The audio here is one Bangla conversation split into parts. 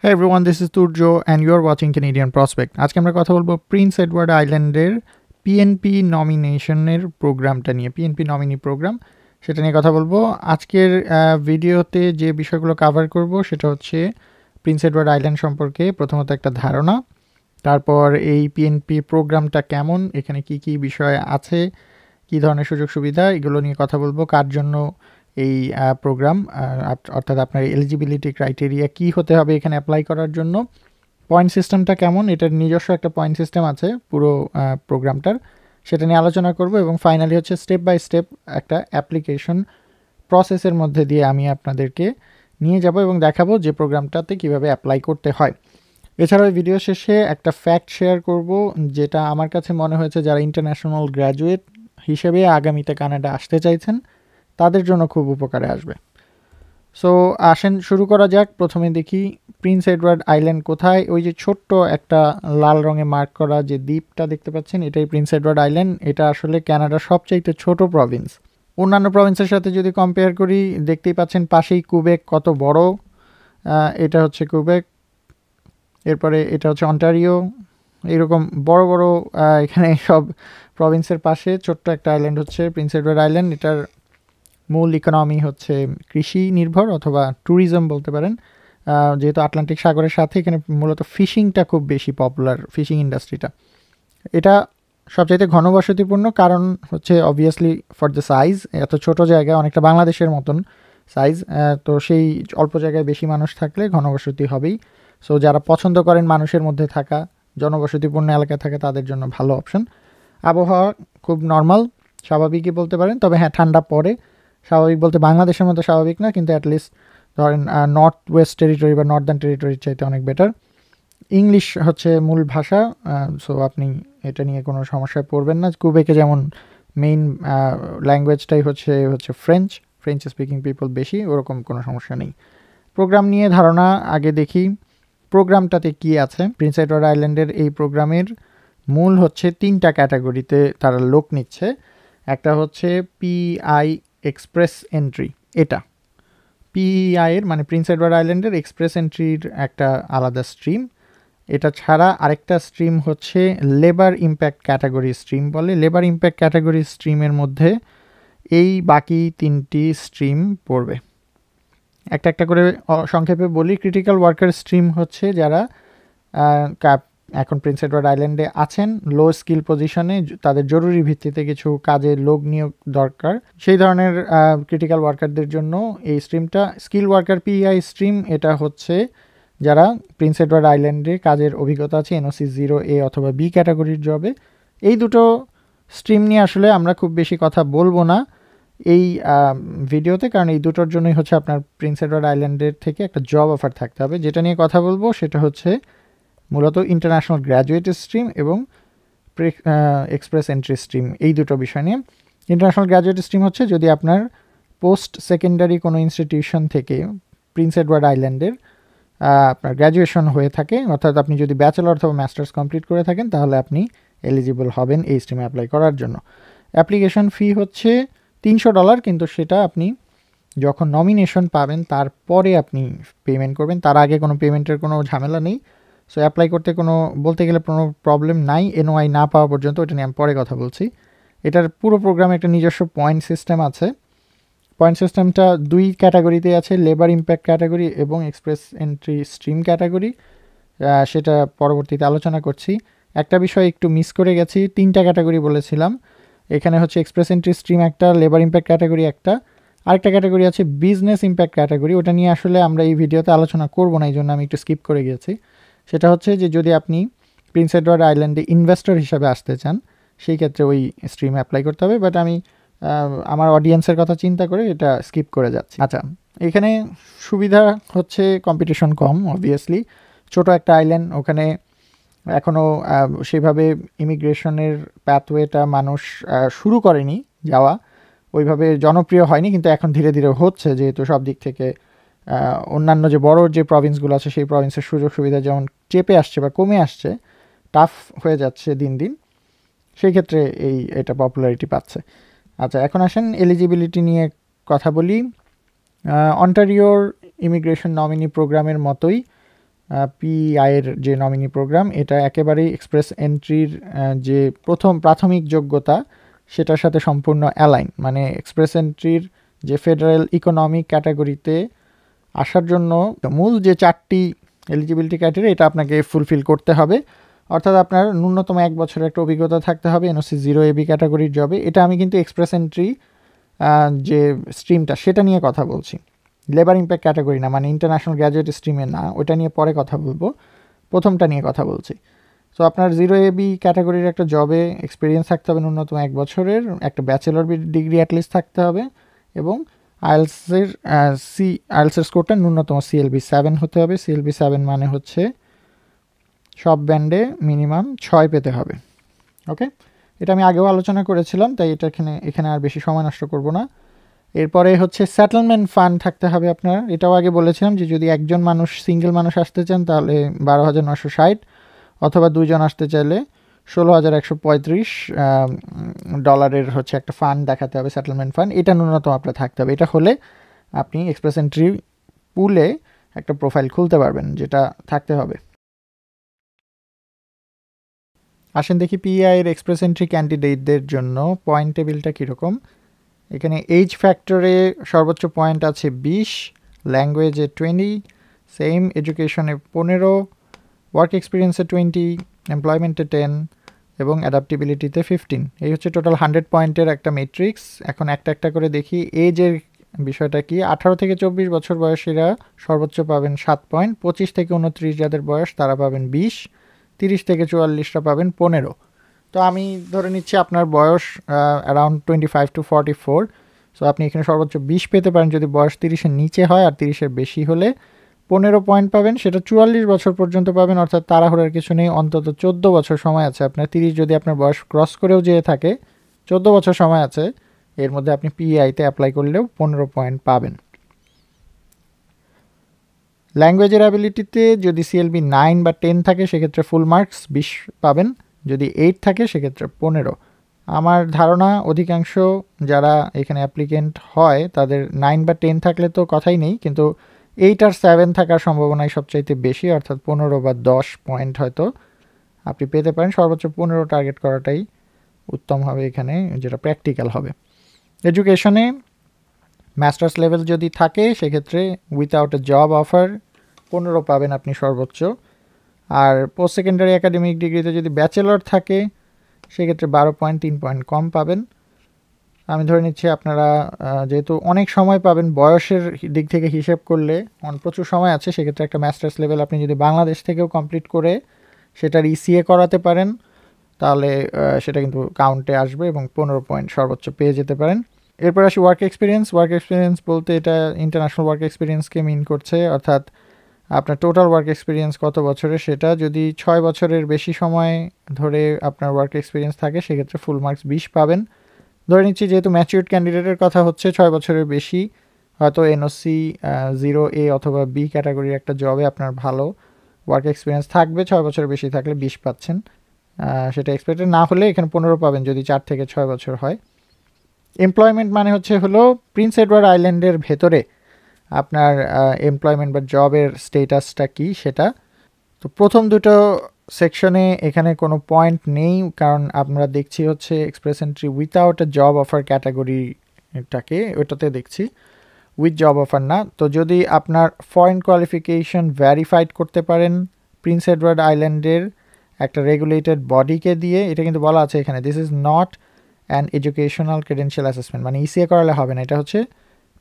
Hey everyone, this is Turjo and you are watching Canadian Prospect. আজকে আমরা কথা বলবো প্রিন্স এডওয়ার্ড আইল্যান্ডের পিএনপি নমিনেশনের প্রোগ্রামটা নিয়ে, পিএনপি নমিনি প্রোগ্রাম, সেটা নিয়ে কথা বলবো। আজকের ভিডিওতে যে বিষয়গুলো কভার করব সেটা হচ্ছে প্রিন্স এডওয়ার্ড আইল্যান্ড সম্পর্কে প্রথমত একটা ধারণা, তারপর এই পিএনপি প্রোগ্রামটা কেমন, এখানে কি কি বিষয় আছে, কি ধরনের সুযোগ সুবিধা, এগুলো নিয়ে কথা বলবো। কার জন্য এই প্রোগ্রাম, অর্থাৎ আপনার এলিজিবিলিটি ক্রাইটেরিয়া কি হতে হবে এখানে অ্যাপ্লাই করার জন্য, পয়েন্ট সিস্টেমটা কেমন, এটার নিজস্ব একটা পয়েন্ট সিস্টেম আছে পুরো প্রোগ্রামটার, সেটা নিয়ে আলোচনা করব। এবং ফাইনালি হচ্ছে স্টেপ বাই স্টেপ একটা অ্যাপ্লিকেশন প্রসেসের মধ্যে দিয়ে আমি আপনাদেরকে নিয়ে যাব এবং দেখাবো যে প্রোগ্রামটাতে কিভাবে অ্যাপ্লাই করতে হয়। এছাড়াও এই ভিডিও শেষে একটা ফ্যাক্ট শেয়ার করব, যেটা আমার কাছে মনে হয়েছে যারা ইন্টারন্যাশনাল গ্র্যাজুয়েট হিসেবে আগামীতে কানাডা আসতে চাইছেন তাদের জন্য খুব উপকারে আসবে। সো আসেন শুরু করা যাক। প্রথমে দেখি প্রিন্স এডওয়ার্ড আইল্যান্ড কোথায়। ওই যে ছোট্ট একটা লাল রঙে মার্ক করা যে দ্বীপটা দেখতে পাচ্ছেন, এটাই প্রিন্স এডওয়ার্ড আইল্যান্ড। এটা আসলে কানাডার সবচাইতে ছোট প্রভিন্স। অন্যান্য প্রভিন্সের সাথে যদি কম্পেয়ার করি, দেখতেই পাচ্ছেন পাশেই কুবেক কত বড়, এটা হচ্ছে কুবেক, এরপরে এটা হচ্ছে অন্টারিও, এইরকম বড় বড় এখানে সব প্রভিন্সের পাশে ছোট্ট একটা আইল্যান্ড হচ্ছে প্রিন্স এডওয়ার্ড আইল্যান্ড। এটার মূল ইকোনমি হচ্ছে কৃষি নির্ভর অথবা ট্যুরিজম বলতে পারেন, যেহেতু আটলান্টিক সাগরের সাথে এখানে মূলত ফিশিংটা খুব বেশি পপুলার, ফিশিং ইন্ডাস্ট্রিটা। এটা সবচাইতে ঘনবসতিপূর্ণ কারণ হচ্ছে অবভিয়াসলি ফর দ্য সাইজ, এত ছোট জায়গা, অনেকটা বাংলাদেশের মতন সাইজ, তো সেই অল্প জায়গায় বেশি মানুষ থাকলে ঘনবসতি হবেই। সো যারা পছন্দ করেন মানুষের মধ্যে থাকা, জনবসতিপূর্ণ এলাকায় থাকা, তাদের জন্য ভালো অপশন। আবহাওয়া খুব নর্মাল, স্বাভাবিকই বলতে পারেন, তবে হ্যাঁ ঠান্ডা পড়ে। স্বাভাবিক বলতে বাংলাদেশের মতো স্বাভাবিক না, কিন্তু অ্যাটলিস্ট ধরেন নর্থ ওয়েস্ট টেরিটরি বা নর্দার্ন টেরিটরির চাইতে অনেক বেটার। ইংলিশ হচ্ছে মূল ভাষা, সো আপনি এটা নিয়ে কোনো সমস্যায় পড়বেন না। কুবেকে যেমন মেইন ল্যাঙ্গুয়েজটাই হচ্ছে ফ্রেঞ্চ স্পিকিং পিপল বেশি, ওরকম কোনো সমস্যা নেই। প্রোগ্রাম নিয়ে ধারণা আগে দেখি প্রোগ্রামটাতে কি আছে। প্রিন্স এডওয়ার্ড আইল্যান্ডের এই প্রোগ্রামের মূল হচ্ছে 3টা ক্যাটাগরিতে তারা লোক নিচ্ছে। একটা হচ্ছে পিআই এক্সপ্রেস এন্ট্রি, এটা পিইআই এর মানে প্রিন্স এডওয়ার্ড আইল্যান্ডের এক্সপ্রেস এন্ট্রির একটা আলাদা স্ট্রিম। এটা ছাড়া আরেকটা স্ট্রিম হচ্ছে লেবার ইম্প্যাক্ট ক্যাটাগরি স্ট্রিম বলে। লেবার ইম্প্যাক্ট ক্যাটাগরি স্ট্রিমের মধ্যে এই বাকি 3টি স্ট্রিম পড়বে। একটা একটা করে সংক্ষেপে বলি। ক্রিটিক্যাল ওয়ার্কার স্ট্রিম হচ্ছে যারা এখন প্রিন্স এডওয়ার্ড আইল্যান্ডে আছেন লো স্কিল পজিশনে, তাদের জরুরি ভিত্তিতে কিছু কাজে লোক নিয়োগ দরকার, সেই ধরনের ক্রিটিক্যাল ওয়ার্কারদের জন্য এই স্ট্রিমটা। স্কিল ওয়ার্কার পিআই স্ট্রিম, এটা হচ্ছে যারা প্রিন্স এডওয়ার্ড আইল্যান্ডে কাজের অভিজ্ঞতা আছে এনওসি 0A অথবা বি ক্যাটাগরির জবে। এই দুটো স্ট্রিম নিয়ে আসলে আমরা খুব বেশি কথা বলবো না এই ভিডিওতে, কারণ এই দুটোর জন্যই হচ্ছে আপনার প্রিন্স এডওয়ার্ড আইল্যান্ডের থেকে একটা জব অফার থাকতে হবে। যেটা নিয়ে কথা বলবো সেটা হচ্ছে মূলত ইন্টারন্যাশনাল গ্র্যাজুয়েট স্ট্রিম এবং এক্সপ্রেস এন্ট্রি স্ট্রিম, এই দুটো বিষয় নিয়ে। ইন্টারন্যাশনাল গ্র্যাজুয়েট স্ট্রিম হচ্ছে যদি আপনার পোস্ট সেকেন্ডারি কোনো ইনস্টিটিউশন থেকে প্রিন্স এডওয়ার্ড আইল্যান্ডের আপনার গ্র্যাজুয়েশন হয়ে থাকে, অর্থাৎ আপনি যদি ব্যাচেলর অথবা মাস্টার্স কমপ্লিট করে থাকেন, তাহলে আপনি এলিজিবল হবেন এই স্ট্রিমে অ্যাপ্লাই করার জন্য। অ্যাপ্লিকেশন ফি হচ্ছে $300, কিন্তু সেটা আপনি যখন নমিনেশন পাবেন তারপরে আপনি পেমেন্ট করবেন, তার আগে কোনো পেমেন্টের কোনো ঝামেলা নেই। সো অ্যাপ্লাই করতে কোনো বলতে গেলে কোনো প্রবলেম নাই এনওআই না পাওয়া পর্যন্ত, ওটা নিয়ে আমি পরে কথা বলছি। এটার পুরো প্রোগ্রামে একটা নিজস্ব পয়েন্ট সিস্টেম আছে। পয়েন্ট সিস্টেমটা 2 ক্যাটাগরিতে আছে, লেবার ইম্প্যাক্ট ক্যাটাগরি এবং এক্সপ্রেস এন্ট্রি স্ট্রিম ক্যাটাগরি, সেটা পরবর্তীতে আলোচনা করছি। একটা বিষয় একটু মিস করে গেছি, 3টা ক্যাটাগরি বলেছিলাম, এখানে হচ্ছে এক্সপ্রেস এন্ট্রি স্ট্রিম একটা, লেবার ইম্প্যাক্ট ক্যাটাগরি একটা, আরেকটা ক্যাটাগরি আছে বিজনেস ইম্প্যাক্ট ক্যাটাগরি। ওটা নিয়ে আসলে আমরা এই ভিডিওতে আলোচনা করব না, এই জন্য আমি একটু স্কিপ করে গেছি। সেটা হচ্ছে যে যদি আপনি প্রিন্স এডওয়ার্ড আইল্যান্ডে ইনভেস্টর হিসাবে আসতে চান, সেই ক্ষেত্রে ওই স্ট্রিমে অ্যাপ্লাই করতে হবে, বাট আমি আমার অডিয়েন্সের কথা চিন্তা করে এটা স্কিপ করে যাচ্ছি। আচ্ছা, এখানে সুবিধা হচ্ছে কম্পিটিশন কম, অবভিয়াসলি ছোট একটা আইল্যান্ড, ওখানে এখনও সেভাবে ইমিগ্রেশনের প্যাথওয়েটা মানুষ শুরু করেনি যাওয়া, ওইভাবে জনপ্রিয় হয়নি, কিন্তু এখন ধীরে ধীরে হচ্ছে, যেহেতু সব দিক থেকে অন্যান্য যে বড় যে প্রভিন্সগুলো আছে সেই প্রভিন্সের সুযোগ সুবিধা যেমন চেপে আসছে বা কমে আসছে, টাফ হয়ে যাচ্ছে দিন দিন, সেই ক্ষেত্রে এটা পপুলারিটি পাচ্ছে। আচ্ছা, এখন আসেন এলিজিবিলিটি নিয়ে কথা বলি। অন্টারিওর ইমিগ্রেশন নমিনি প্রোগ্রামের মতোই পিআই এর যে নমিনি প্রোগ্রাম, এটা একেবারেই এক্সপ্রেস এন্ট্রির যে প্রাথমিক যোগ্যতা সেটার সাথে সম্পূর্ণ অ্যালাইন। মানে এক্সপ্রেস এন্ট্রির যে ফেডারেল ইকোনমিক ক্যাটাগরিতে আসার জন্য মূল যে 4টি এলিজিবিলিটি ক্রাইটেরিয়া, এটা আপনাকে ফুলফিল করতে হবে। অর্থাৎ আপনার ন্যূনতম 1 বছরের একটা অভিজ্ঞতা থাকতে হবে এনওসি 0AB ক্যাটাগরির জবে। এটা আমি কিন্তু এক্সপ্রেস এন্ট্রি যে স্ট্রিমটা সেটা নিয়ে কথা বলছি, লেবার ইম্প্যাক্ট ক্যাটাগরি না, মানে ইন্টারন্যাশনাল গ্র্যাজুয়েট স্ট্রিমে না, ওটা নিয়ে পরে কথা বলবো, প্রথমটা নিয়ে কথা বলছি। সো আপনার 0AB ক্যাটাগরির একটা জবে এক্সপিরিয়েন্স থাকতে হবে ন্যূনতম 1 বছরের, একটা ব্যাচেলর ডিগ্রি অ্যাটলিস্ট থাকতে হবে, এবং আইএলসের স্কোরটা ন্যূনতম CLB 7 হতে হবে। CLB 7 মানে হচ্ছে সব ব্যান্ডে মিনিমাম 6 পেতে হবে। ওকে, এটা আমি আগেও আলোচনা করেছিলাম, তাই এটা এখানে আর বেশি সময় নষ্ট করব না। এরপরে হচ্ছে সেটেলমেন্ট ফান্ড থাকতে হবে আপনার। এটাও আগে বলেছিলাম যে যদি একজন মানুষ সিঙ্গেল মানুষ আসতে চান তাহলে 12,960, অথবা 2 জন আসতে চাইলে 16,135 ডলারের হচ্ছে একটা ফান্ড দেখাতে হবে, সেটেলমেন্ট ফান্ড। এটা ন্যূনতম আপনার থাকতে হবে। এটা হলে আপনি এক্সপ্রেস এন্ট্রি পুলে একটা প্রোফাইল খুলতে পারবেন, যেটা থাকতে হবে। আসেন দেখি পিআই এর এক্সপ্রেস এন্ট্রি ক্যান্ডিডেটদের জন্য পয়েন্ট টেবিলটা কীরকম। এখানে এইজ ফ্যাক্টরে সর্বোচ্চ পয়েন্ট আছে 20, ল্যাঙ্গুয়েজে 20, সেম এডুকেশনে 15, ওয়ার্ক এক্সপিরিয়েন্সে 20, এমপ্লয়মেন্টে 10 এবং অ্যাডাপ্টিবিলিটিতে 15। এই হচ্ছে টোটাল 100 পয়েন্টের একটা ম্যাট্রিক্স। এখন একটা একটা করে দেখি এজের বিষয়টা কি। 18 থেকে 24 বছর বয়সীরা সর্বোচ্চ পাবেন 7 পয়েন্ট, 25 থেকে 29 যাদের বয়স তারা পাবেন 20, 30 থেকে 44রা পাবেন 15। তো আমি ধরে নিচ্ছি আপনার বয়স অ্যারাউন্ড 25 to 44। সো আপনি এখানে সর্বোচ্চ 20 পেতে পারেন যদি বয়স 30-এর নিচে হয়, আর 30-এর বেশি হলে 15 পয়েন্ট পাবেন। সেটা 44 বছর পর্যন্ত পাবেন, অর্থাৎ তাড়াহুড়ার কিছু নেই, অন্তত 14 বছর সময় আছে আপনার। 30 যদি আপনার বয়স ক্রস করেও যেয়ে থাকে, 14 বছর সময় আছে, এর মধ্যে আপনি পিআইতে অ্যাপ্লাই করলেও 15 পয়েন্ট পাবেন। ল্যাঙ্গুয়েজের অ্যাবিলিটিতে যদি CLB 9 বা 10 থাকে সেক্ষেত্রে ফুল মার্কস 20 পাবেন, যদি 8 থাকে সেক্ষেত্রে 15। আমার ধারণা অধিকাংশ যারা এখানে অ্যাপ্লিকেন্ট হয় তাদের 9 বা 10 থাকলে তো কথাই নেই, কিন্তু 8 আর 7 থাকার সম্ভাবনাই সবচাইতে বেশি, অর্থাৎ 15 বা 10 পয়েন্ট হয়তো আপনি পেতে পারেন। সর্বোচ্চ 15 টার্গেট করাটাই উত্তম হবে এখানে, যেটা প্র্যাকটিক্যাল হবে। এডুকেশনে মাস্টার্স লেভেল যদি থাকে সেক্ষেত্রে উইথাউট এ জব অফার 15 পাবেন আপনি সর্বোচ্চ। আর পোস্ট সেকেন্ডারি একাডেমিক ডিগ্রিতে যদি ব্যাচেলর থাকে সেক্ষেত্রে 12 পয়েন্ট, 3 পয়েন্ট কম পাবেন। আমি ধরে নিচ্ছি আপনারা যেহেতু অনেক সময় পাবেন, বয়সের দিক থেকে হিসেব করলে প্রচুর সময় আছে, সেক্ষেত্রে একটা মাস্টার্স লেভেল আপনি যদি বাংলাদেশ থেকেও কমপ্লিট করে সেটার ECA করাতে পারেন তাহলে সেটা কিন্তু কাউন্টে আসবে এবং 15 পয়েন্ট সর্বোচ্চ পেয়ে যেতে পারেন। এরপর আসি ওয়ার্ক এক্সপিরিয়েন্স। ওয়ার্ক এক্সপিরিয়েন্স বলতে এটা ইন্টারন্যাশনাল ওয়ার্ক এক্সপিরিয়েন্সকে মিন করছে, অর্থাৎ আপনার টোটাল ওয়ার্ক এক্সপিরিয়েন্স কত বছরের, সেটা যদি 6 বছরের বেশি সময় ধরে আপনার ওয়ার্ক এক্সপিরিয়েন্স থাকে সেক্ষেত্রে ফুল মার্কস 20 পাবেন। ধরে নিচ্ছি যেহেতু ম্যাচিউরড ক্যান্ডিডেটের কথা হচ্ছে, 6 বছরের বেশি, হয়তো NOC 0A অথবা B ক্যাটাগরির একটা জবে আপনার ভালো ওয়ার্ক এক্সপিরিয়েন্স থাকবে, 6 বছরের বেশি থাকলে 20 পাচ্ছেন। সেটা এক্সপেক্টেড না হলে এখানে 15 পাবেন যদি 4 থেকে 6 বছর হয়। এমপ্লয়মেন্ট মানে হলো প্রিন্স এডওয়ার্ড আইল্যান্ডের ভেতরে আপনার এমপ্লয়মেন্ট বা জবের স্টেটাসটা কি সেটা। তো প্রথম দুটো সেকশনে এখানে কোনো পয়েন্ট নেই, কারণ আমরা দেখছি হচ্ছে express entry without a job offer ক্যাটাগরিটাকে, ওটাতে দেখছি উইথ জব অফার না। তো যদি আপনার ফরেন কোয়ালিফিকেশন ভ্যারিফাইড করতে পারেন প্রিন্স এডওয়ার্ড আইল্যান্ডের একটা রেগুলেটেড বডিকে দিয়ে, এটা কিন্তু বলা আছে এখানে, this is not an educational credential assessment, মানে ECA করালে হবে না, এটা হচ্ছে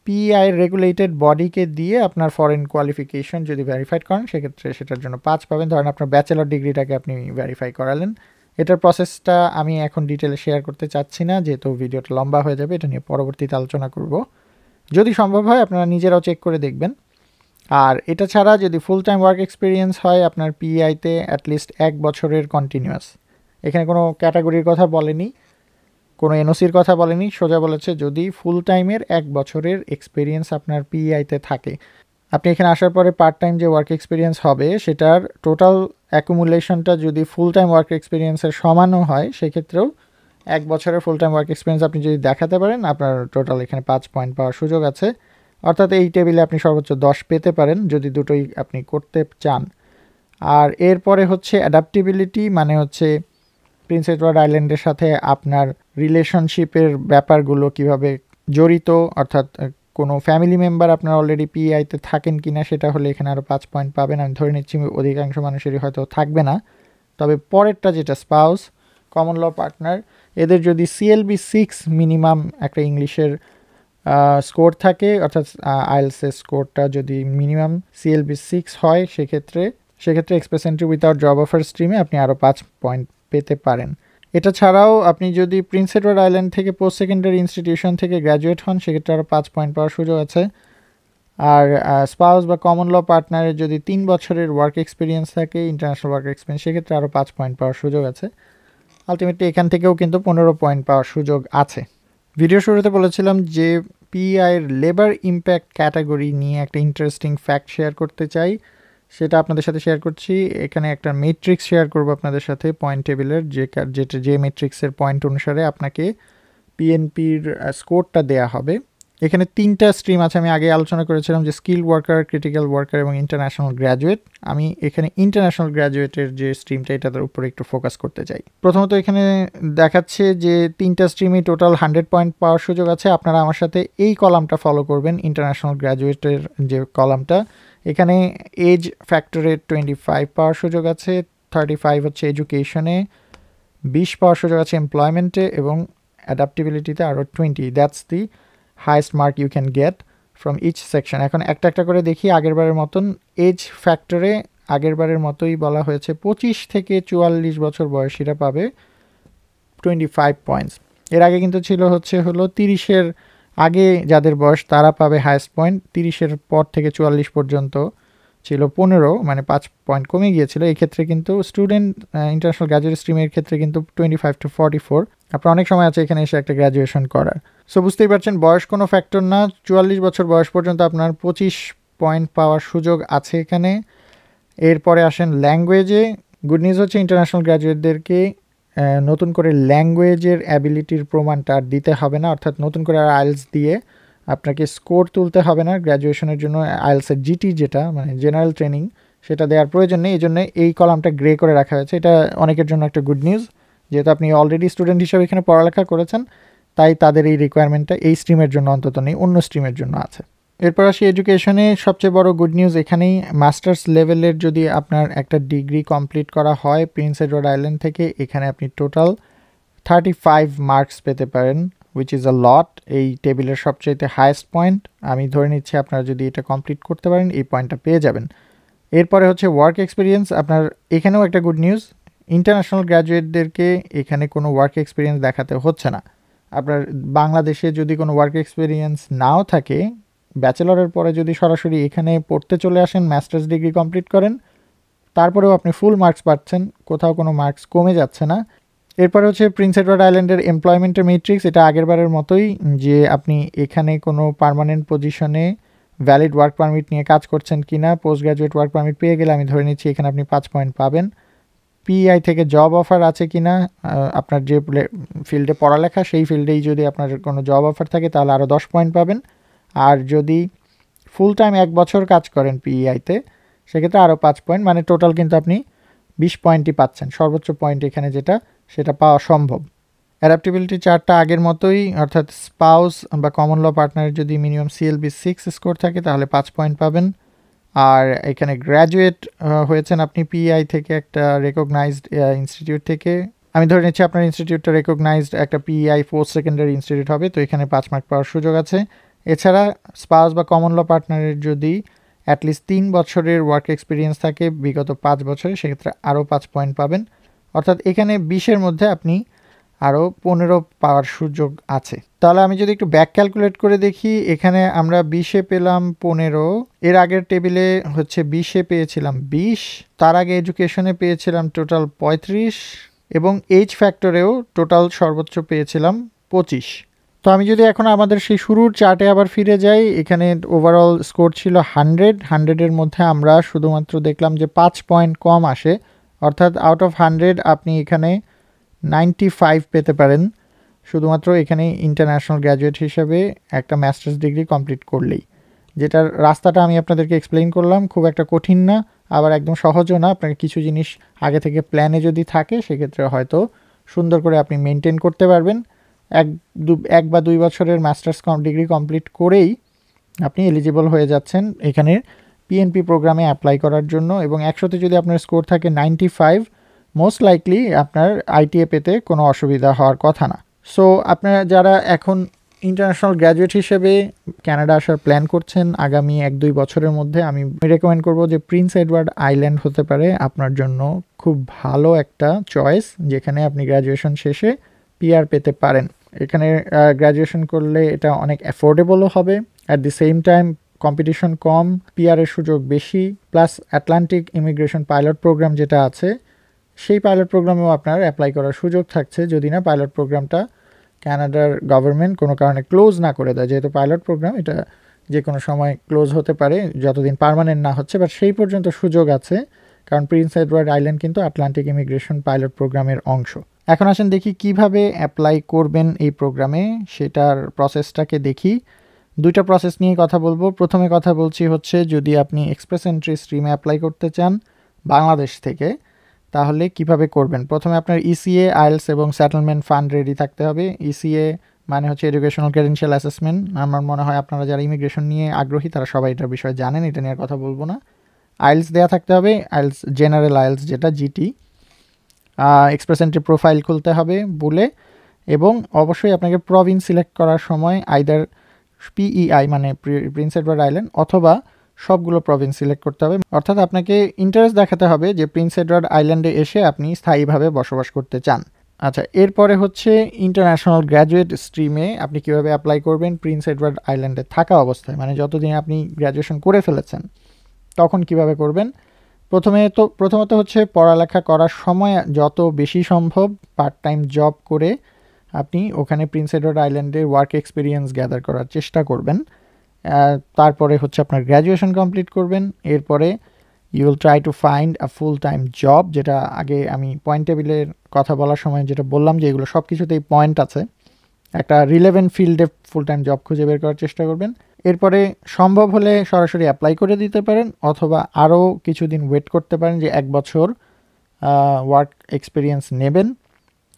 পিআই রেগুলেটেড বডিকে দিয়ে আপনার ফরেন কোয়ালিফিকেশন যদি ভেরিফাইড করেন সেক্ষেত্রে সেটার জন্য 5 পাবেন। ধরেন আপনার ব্যাচেলর ডিগ্রিটাকে আপনি ভেরিফাই করালেন। এটার প্রসেসটা আমি এখন ডিটেলে শেয়ার করতে চাচ্ছি না, যেহেতু ভিডিওটা লম্বা হয়ে যাবে, এটা নিয়ে পরবর্তীতে আলোচনা করব। যদি সম্ভব হয় আপনারা নিজেরাও চেক করে দেখবেন। আর এটা ছাড়া যদি ফুল টাইম ওয়ার্ক এক্সপিরিয়েন্স হয় আপনার পিআইতে অ্যাটলিস্ট 1 বছরের কন্টিনিউয়াস, এখানে কোনো ক্যাটাগরির কথা বলেনি, কোনো NOCর কথা বলেনি, সোজা বলেছে যদি ফুল টাইমের 1 বছরের এক্সপিরিয়েন্স আপনার পিআইতে থাকে। আপনি এখানে আসার পরে পার্ট টাইম যে ওয়ার্ক এক্সপিরিয়েন্স হবে সেটার টোটাল অ্যাকুমুলেশনটা যদি ফুল টাইম ওয়ার্ক এক্সপিরিয়েন্সের সমানও হয় সেক্ষেত্রেও 1 বছরের ফুল টাইম ওয়ার্ক এক্সপিরিয়েন্স আপনি যদি দেখাতে পারেন আপনার টোটাল এখানে 5 পয়েন্ট পাওয়ার সুযোগ আছে। অর্থাৎ এই টেবিলে আপনি সর্বোচ্চ 10 পেতে পারেন যদি দুটোই আপনি করতে চান। আর এরপরে হচ্ছে অ্যাডাপ্টেবিলিটি, মানে হচ্ছে প্রিন্স এডওয়ার্ড আইল্যান্ডের সাথে আপনার রিলেশনশিপের ব্যাপারগুলো কিভাবে জড়িত, অর্থাৎ কোনো ফ্যামিলি মেম্বার আপনার অলরেডি পিআইতে থাকেন কিনা, সেটা হলে এখানে আরও 5 পয়েন্ট পাবেন। আমি ধরে নিচ্ছি অধিকাংশ মানুষেরই হয়তো থাকবে না, তবে পরেরটা যেটা স্পাউস, কমন ল পার্টনার, এদের যদি সিএলবি 6 মিনিমাম একটা ইংলিশের স্কোর থাকে, অর্থাৎ আইএলসের স্কোরটা যদি মিনিমাম সিএলবি 6 হয়, সেক্ষেত্রে express entry without job offer স্ট্রিমে আপনি আরও 5 পয়েন্ট পেতে পারেন। এটা ছাড়াও আপনি যদি প্রিন্স এডওয়ার্ড আইল্যান্ড থেকে পোস্ট সেকেন্ডারি ইনস্টিটিউশন থেকে গ্র্যাজুয়েট হন, সেক্ষেত্রে আরও 5 পয়েন্ট পাওয়ার সুযোগ আছে। আর স্পাউস বা কমন ল পার্টনারের যদি 3 বছরের ওয়ার্ক এক্সপিরিয়েন্স থাকে, ইন্টারন্যাশনাল ওয়ার্ক এক্সপিরিয়েন্স, সেক্ষেত্রে আরও 5 পয়েন্ট পাওয়ার সুযোগ আছে। আলটিমেটলি এখান থেকেও কিন্তু 15 পয়েন্ট পাওয়ার সুযোগ আছে। ভিডিও শুরুতে বলেছিলাম যে পিআইয়ের লেবার ইম্প্যাক্ট ক্যাটাগরি নিয়ে একটা ইন্টারেস্টিং ফ্যাক্ট শেয়ার করতে চাই, সেটা আপনাদের সাথে শেয়ার করছি। এখানে একটা মেট্রিক্স শেয়ার করব আপনাদের সাথে, পয়েন্ট টেবিলের, যে মেট্রিক্সের পয়েন্ট অনুসারে আপনাকে পিএনপির স্কোরটা দেয়া হবে। এখানে 3টা স্ট্রিম আছে, আমি আগে আলোচনা করেছিলাম যে স্কিল ওয়ার্কার, ক্রিটিক্যাল ওয়ার্কার এবং ইন্টারন্যাশনাল গ্র্যাজুয়েট। আমি এখানে ইন্টারন্যাশনাল গ্র্যাজুয়েটের যে স্ট্রিমটা, এটার উপরে একটু ফোকাস করতে চাই। প্রথমত এখানে দেখাচ্ছে যে 3টা স্ট্রিমে টোটাল 100 পয়েন্ট পাওয়ার সুযোগ আছে। আপনারা আমার সাথে এই কলামটা ফলো করবেন, ইন্টারন্যাশনাল গ্র্যাজুয়েটের যে কলামটা। এখানে এজ ফ্যাক্টরে 25 পাওয়ার সুযোগ আছে, 35 হচ্ছে এডুকেশনে, 20 পাওয়ার সুযোগ আছে এমপ্লয়মেন্টে, এবং অ্যাডাপ্টেবিলিটিতে আরও 20। That's the highest mark you can get from each section. এখন একটা একটা করে দেখি। আগেরবারের মতন এজ ফ্যাক্টরে আগেরবারের মতোই বলা হয়েছে 25 থেকে 44 বছর বয়সীরা পাবে 25 পয়েন্টস। এর আগে কিন্তু ছিল হলো 30-এর আগে যাদের বয়স তারা পাবে হাইয়েস্ট পয়েন্ট, 30-এর পর থেকে 44 পর্যন্ত ছিল 15, মানে 5 পয়েন্ট কমে গিয়েছিল। এই ক্ষেত্রে কিন্তু স্টুডেন্ট ইন্টারন্যাশনাল গ্র্যাজুয়েট স্ট্রিমের ক্ষেত্রে কিন্তু 25 to 44। আপনার অনেক সময় আছে এখানে এসে একটা গ্র্যাজুয়েশন করার। সো বুঝতেই পারছেন বয়স কোনো ফ্যাক্টর না। 44 বছর বয়স পর্যন্ত আপনার 25 পয়েন্ট পাওয়ার সুযোগ আছে এখানে। এরপরে আসেন ল্যাঙ্গুয়েজে। গুড নিউজ হচ্ছে ইন্টারন্যাশনাল গ্র্যাজুয়েটদেরকে নতুন করে ল্যাঙ্গুয়েজের অ্যাবিলিটির প্রমাণটা আর দিতে হবে না, অর্থাৎ নতুন করে আর আইএলস দিয়ে আপনাকে স্কোর তুলতে হবে না। গ্র্যাজুয়েশনের জন্য আইএলসের জিটি, যেটা মানে জেনারেল ট্রেনিং, সেটা দেওয়ার প্রয়োজন নেই। এই জন্য এই কলামটা গ্রে করে রাখা হয়েছে। এটা অনেকের জন্য একটা গুড নিউজ, যেহেতু আপনি অলরেডি স্টুডেন্ট হিসেবে এখানে পড়ালেখা করেছেন, তাই তাদের এই রিকোয়ারমেন্টটা এই স্ট্রিমের জন্য অন্তত নেই, অন্য স্ট্রিমের জন্য আছে। এরপর আসি এডুকেশনে। সবচেয়ে বড় গুড নিউজ এখানেই, মাস্টার্স লেভেলের যদি আপনার একটা ডিগ্রি কমপ্লিট করা হয় প্রিন্স এডওয়ার্ড আইল্যান্ড থেকে, এখানে আপনি টোটাল 35 মার্কস পেতে পারেন, উইচ ইজ আ লট। এই টেবিলের সবচাইতে হাইয়েস্ট পয়েন্ট। আমি ধরে নিচ্ছি আপনারা যদি এটা কমপ্লিট করতে পারেন, এই পয়েন্টটা পেয়ে যাবেন। এরপরে হচ্ছে ওয়ার্ক এক্সপিরিয়েন্স। আপনার এখানেও একটা গুড নিউজ, ইন্টারন্যাশনাল গ্র্যাজুয়েটদেরকে এখানে কোনো ওয়ার্ক এক্সপিরিয়েন্স দেখাতে হচ্ছে না। আপনার বাংলাদেশে যদি কোনো ওয়ার্ক এক্সপিরিয়েন্স নাও থাকে, ব্যাচেলরের পরে যদি সরাসরি এখানে পড়তে চলে আসেন, মাস্টার্স ডিগ্রি কমপ্লিট করেন, তারপরেও আপনি ফুল মার্কস পাচ্ছেন, কোথাও কোনো মার্কস কমে যাচ্ছে না। এরপরে হচ্ছে প্রিন্স এডওয়ার্ড আইল্যান্ডের এমপ্লয়মেন্টের মেট্রিক্স। এটা আগেরবারের মতোই, যে আপনি এখানে কোনো পার্মানেন্ট পজিশনে ভ্যালিড ওয়ার্ক পারমিট নিয়ে কাজ করছেন কিনা। পোস্ট গ্র্যাজুয়েট ওয়ার্ক পারমিট পেয়ে গেলে আমি ধরে নিচ্ছি এখানে আপনি 5 পয়েন্ট পাবেন। পিআই থেকে জব অফার আছে কিনা, আপনার যে ফিল্ডে পড়ালেখা সেই ফিল্ডেই যদি আপনার কোনো জব অফার থাকে তাহলে আরও 10 পয়েন্ট পাবেন। আর যদি ফুল টাইম 1 বছর কাজ করেন পিআইতে, সেক্ষেত্রে আরও 5 পয়েন্ট, মানে টোটাল কিন্তু আপনি 20 পয়েন্টই পাচ্ছেন। সর্বোচ্চ পয়েন্ট এখানে যেটা, সেটা পাওয়া সম্ভব। অ্যাডাপ্টেবিলিটি চার্টটা আগের মতোই, অর্থাৎ স্পাউস বা কমন ল পার্টনারের যদি মিনিমাম সিএলবি 6 স্কোর থাকে তাহলে 5 পয়েন্ট পাবেন। আর এখানে গ্র্যাজুয়েট হয়েছেন আপনি পিআই থেকে, একটা রেকগনাইজড ইনস্টিটিউট থেকে। আমি ধরে নিচ্ছি আপনার ইনস্টিটিউটটা রেকগনাইজড একটা পিআই পোস্ট সেকেন্ডারি ইনস্টিটিউট হবে, তো এখানে 5 মার্ক পাওয়ার সুযোগ আছে। এছাড়া স্পাউস বা কমন ল পার্টনারের যদি অ্যাটলিস্ট 3 বছরের ওয়ার্ক এক্সপিরিয়েন্স থাকে বিগত 5 বছরে, সেক্ষেত্রে আরও 5 পয়েন্ট পাবেন। অর্থাৎ এখানে 20-এর মধ্যে আপনি আরও 15 পাওয়ার সুযোগ আছে। তাহলে আমি যদি একটু ব্যাক ক্যালকুলেট করে দেখি, এখানে আমরা 20-এ পেলাম 15, এর আগের টেবিলে হচ্ছে 20-এ পেয়েছিলাম 20, তার আগে এডুকেশনে পেয়েছিলাম টোটাল 35, এবং এইচ ফ্যাক্টরেও টোটাল সর্বোচ্চ পেয়েছিলাম 25। তো আমি যদি এখন আমাদের সেই শুরুর চার্টে আবার ফিরে যাই, এখানে ওভারঅল স্কোর ছিল 100-এর মধ্যে আমরা শুধুমাত্র দেখলাম যে 5 পয়েন্ট কম আসে, অর্থাৎ আউট অফ 100 আপনি এখানে 95 পেতে পারেন, শুধুমাত্র এখানে ইন্টারন্যাশনাল গ্র্যাজুয়েট হিসেবে একটা মাস্টার্স ডিগ্রি কমপ্লিট করলেই। যেটার রাস্তাটা আমি আপনাদেরকে এক্সপ্লেইন করলাম, খুব একটা কঠিন না। আবার একদম সহজও না। আপনাকে কিছু জিনিস আগে থেকে প্ল্যানে যদি থাকে সেক্ষেত্রে হয়তো সুন্দর করে আপনি মেনটেন করতে পারবেন। 1 বা 2 বছরের মাস্টার্স ডিগ্রি কমপ্লিট করেই আপনি এলিজিবল হয়ে যাচ্ছেন এখানে পিএনপি প্রোগ্রামে অ্যাপ্লাই করার জন্য, এবং 100তে যদি আপনার স্কোর থাকে 95, মোস্ট লাইকলি আপনার আইটিএ পেতে কোনো অসুবিধা হওয়ার কথা না। সো আপনারা যারা এখন ইন্টারন্যাশনাল গ্র্যাজুয়েট হিসেবে কানাডা আসার প্ল্যান করছেন আগামী 1-2 বছরের মধ্যে, আমি রেকমেন্ড করব যে প্রিন্স এডওয়ার্ড আইল্যান্ড হতে পারে আপনার জন্য খুব ভালো একটা চয়েস, যেখানে আপনি গ্র্যাজুয়েশন শেষে পিআর পেতে পারেন। এখানে গ্র্যাজুয়েশন করলে এটা অনেক অ্যাফোর্ডেবলও হবে, at the same time competition কম, পিআরের সুযোগ বেশি, plus Atlantic immigration pilot program যেটা আছে সেই পাইলট প্রোগ্রামেও আপনার অ্যাপ্লাই করার সুযোগ থাকছে, যদি না পাইলট প্রোগ্রামটা কানাডার গভর্নমেন্ট কোনো কারণে ক্লোজ না করে দেয়। যেহেতু পাইলট প্রোগ্রাম এটা যে কোনো সময় ক্লোজ হতে পারে যতদিন পার্মানেন্ট না হচ্ছে, বাট সেই পর্যন্ত সুযোগ আছে, কারণ প্রিন্স এডওয়ার্ড আইল্যান্ড কিন্তু আটলান্টিক ইমিগ্রেশন পাইলট প্রোগ্রামের অংশ। এখন আসেন দেখি কিভাবে অ্যাপ্লাই করবেন এই প্রোগ্রামে, সেটার প্রসেসটাকে দেখি। 2টা প্রসেস নিয়ে কথা বলবো। প্রথমে কথা বলছি হচ্ছে যদি আপনি এক্সপ্রেস এন্ট্রি স্ট্রিমে অ্যাপ্লাই করতে চান বাংলাদেশ থেকে, তাহলে কিভাবে করবেন। প্রথমে আপনার ইসিএ, আইএলস এবং সেটেলমেন্ট ফান্ড রেডি থাকতে হবে। ইসিএ মানে হচ্ছে এডুকেশনাল ক্রেডেনশিয়াল অ্যাসেসমেন্ট। আমার মনে হয় আপনারা যারা ইমিগ্রেশন নিয়ে আগ্রহী তারা সবাই এটার বিষয়ে জানেন, এটা নিয়ে কথা বলবো না। আইএলস দেওয়া থাকতে হবে, আইএলস জেনারেল আইএলস যেটা জিটি। এক্সপ্রেস এন্ট্রি প্রোফাইল খুলতে হবে বলে, এবং অবশ্যই আপনাকে প্রভিন্স সিলেক্ট করার সময় আইদার পিইআই মানে প্রিন্স এডওয়ার্ড আইল্যান্ড অথবা সবগুলো প্রভিন্স সিলেক্ট করতে হবে। অর্থাৎ আপনাকে ইন্টারেস্ট দেখাতে হবে যে প্রিন্স এডওয়ার্ড আইল্যান্ডে এসে আপনি স্থায়ীভাবে বসবাস করতে চান। আচ্ছা, এরপরে হচ্ছে ইন্টারন্যাশনাল গ্র্যাজুয়েট স্ট্রিমে আপনি কীভাবে অ্যাপ্লাই করবেন প্রিন্স এডওয়ার্ড আইল্যান্ডে থাকা অবস্থায়, মানে যতদিন আপনি গ্র্যাজুয়েশন করে ফেলেছেন তখন কিভাবে করবেন। প্রথমত হচ্ছে পড়ালেখা করার সময় যত বেশি সম্ভব পার্ট টাইম জব করে আপনি ওখানে প্রিন্স এডওয়ার্ড আইল্যান্ডের ওয়ার্ক এক্সপিরিয়েন্স গ্যাদার করার চেষ্টা করবেন। তারপরে হচ্ছে আপনার গ্র্যাজুয়েশন কমপ্লিট করবেন। এরপরে you will try to find a full time job, যেটা আগে আমি পয়েন্ট টেবিলের কথা বলার সময় যেটা বললাম যে এগুলো সব কিছুতেই পয়েন্ট আছে। একটা রিলেভেন্ট ফিল্ডে ফুল টাইম জব খুঁজে বের করার চেষ্টা করবেন। এরপরে সম্ভব হলে সরাসরি অ্যাপ্লাই করে দিতে পারেন, অথবা আরও কিছুদিন ওয়েট করতে পারেন যে 1 বছর ওয়ার্ক এক্সপিরিয়েন্স নেবেন।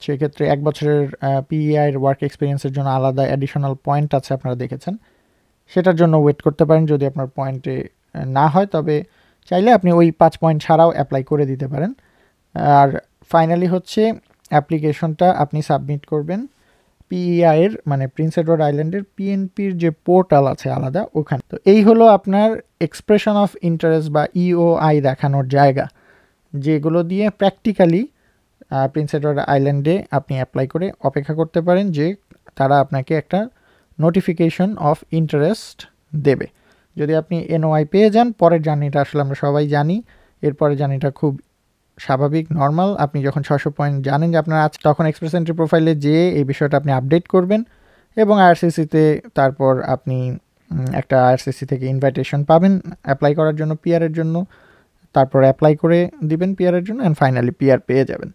সেক্ষেত্রে 1 বছরের পিইআইয়ের ওয়ার্ক এক্সপিরিয়েন্সের জন্য আলাদা অ্যাডিশনাল পয়েন্ট আছে, আপনারা দেখেছেন, সেটার জন্য ওয়েট করতে পারেন। যদি আপনার পয়েন্টে না হয় তবে চাইলে আপনি ওই 5 পয়েন্ট ছাড়াও অ্যাপ্লাই করে দিতে পারেন। আর ফাইনালি হচ্ছে অ্যাপ্লিকেশনটা আপনি সাবমিট করবেন পিইআইয়ের মানে প্রিন্স এডওয়ার্ড আইল্যান্ডের পিএনপির যে পোর্টাল আছে আলাদা ওখানে। তো এই হলো আপনার এক্সপ্রেশন অফ ইন্টারেস্ট বা ইওআই দেখানোর জায়গা, যেগুলো দিয়ে প্র্যাকটিক্যালি প্রিন্স এডওয়ার্ড আইল্যান্ডে আপনি অ্যাপ্লাই করে অপেক্ষা করতে পারেন যে তারা আপনাকে একটা নোটিফিকেশন অফ ইন্টারেস্ট দেবে। যদি আপনি এনওআই পেয়ে যান, পরের জার্নিটা আসলে আমরা সবাই জানি, এরপরের জার্নিটা খুব স্বাভাবিক নর্মাল। আপনি যখন 600 পয়েন্ট জানেন যে আপনার আছে, তখন এক্সপ্রেস এন্ট্রি প্রোফাইলে যেয়ে এই বিষয়টা আপনি আপডেট করবেন, এবং আইআরসিসিতে তারপর আপনি একটা আইআরসিসি থেকে ইনভাইটেশন পাবেন অ্যাপ্লাই করার জন্য পিআরের জন্য, তারপর অ্যাপ্লাই করে দিবেন পিআরের জন্য, অ্যান্ড ফাইনালি পিআর পেয়ে যাবেন।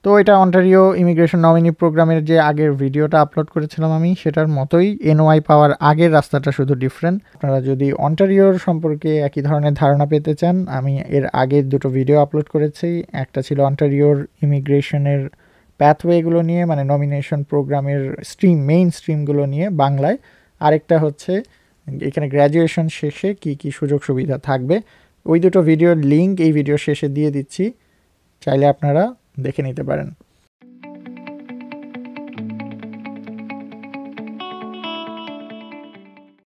তো এটা অন্টারিও ইমিগ্রেশন নমিনি প্রোগ্রামের যে আগের ভিডিওটা আপলোড করেছিলাম আমি, সেটার মতোই এনওআই পাওয়ার আগের রাস্তাটা শুধু ডিফারেন্ট। আপনারা যদি অন্টারিওর সম্পর্কে একই ধরনের ধারণা পেতে চান, আমি এর আগে 2টো ভিডিও আপলোড করেছি। একটা ছিল অন্টারিওর ইমিগ্রেশনের প্যাথওয়েগুলো নিয়ে, মানে নমিনেশন প্রোগ্রামের মেইন স্ট্রিমগুলো নিয়ে বাংলায়, আরেকটা হচ্ছে এখানে গ্র্যাজুয়েশন শেষে কি কি সুযোগ সুবিধা থাকবে। ওই 2টো ভিডিওর লিঙ্ক এই ভিডিও শেষে দিয়ে দিচ্ছি, চাইলে আপনারা দেখে নিতে পারেন।